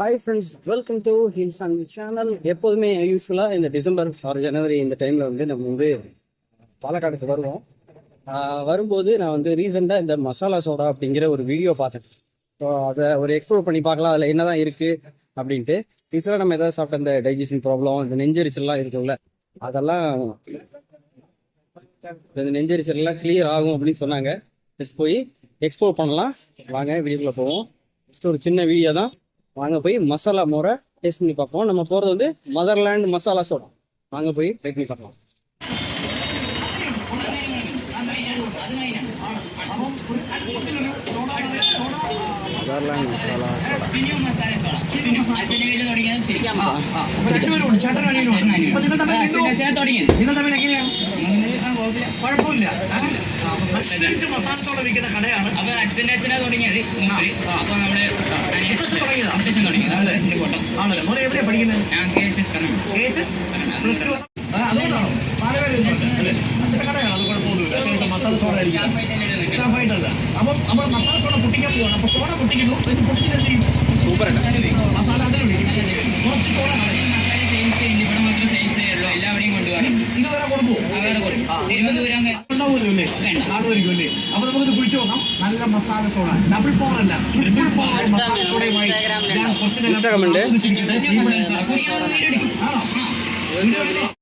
Hi friends, welcome to hills and channel. எப்போதுமே யூஸ்வலாக இந்த டிசம்பர் ஆர் ஜனவரி இந்த டைமில் வந்து நம்ம வந்து பாலக்காடுக்கு வருவோம். வரும்போது நான் வந்து ரீசெண்டாக இந்த மசாலா சோடா அப்படிங்கிற ஒரு வீடியோ பார்த்தேன். ஸோ அதை ஒரு எக்ஸ்ப்ளோர் பண்ணி பார்க்கலாம், அதில் என்ன தான் இருக்குது அப்படின்ட்டு. யூஸ்வலாக நம்ம எதாவது சாப்பிட்ட இந்த டைஜஷன் ப்ராப்ளம், இந்த நெஞ்சரிச்சல்லாம் இருக்குல்ல, அதெல்லாம் இந்த நெஞ்சரிச்சல்லாம் கிளியர் ஆகும் அப்படின்னு சொன்னாங்க. ஜஸ்ட் போய் எக்ஸ்ப்ளோர் பண்ணலாம். வாங்க வீடியோக்குள்ளே போவோம். ஜஸ்ட் ஒரு சின்ன வீடியோ தான். வாங்க போய் மசாலா மோரை டேஸ்ட் பண்ணி பார்ப்போம். நம்ம போகிறது வந்து மதர்லேண்ட் மசாலா சோடா. வாங்க போய் ட்ரை பண்ணி பார்க்கலாம். മദർലാൻഡ് മസാല കുഴപ്പമില്ല. മസാല വിൽക്കുന്ന കടയാണ്. അപ്പൊ അച്ഛൻ്റെ തുടങ്ങിയത്. അപ്പൊ നമ്മള് ആണല്ലോ. മോനെ എവിടെയാ പഠിക്കുന്നത്? അതുകൊണ്ടാണോ അച്ഛൻ്റെ കടയാണ്? അത് കുഴപ്പമൊന്നുമില്ല. അത്യാവശ്യം മസാല സോഡ അടിക്കാം. സ്റ്റാഫായിട്ടല്ല. അപ്പം നമ്മൾ മസാല സോഡ പൊട്ടിക്കാൻ പോവാണ്. അപ്പൊ സോഡ പൊട്ടിക്കുന്നു. പൊട്ടിച്ചിട്ട് മസാല അതിൽ കുറച്ച് സോഡ ഇതുവരെ കൊടുക്കുമോ? ഉണ്ടാവുമല്ലോ അല്ലേ? കാണുമായിരിക്കും അല്ലേ? അപ്പൊ നമുക്കിത് കുഴിച്ചു നോക്കാം. നല്ല മസാല സോഡ, ഡബിൾ പവർ അല്ല, ട്രിപ്പിൾ പവർ മസാല സോഡയുമായി ഞാൻ കുറച്ച്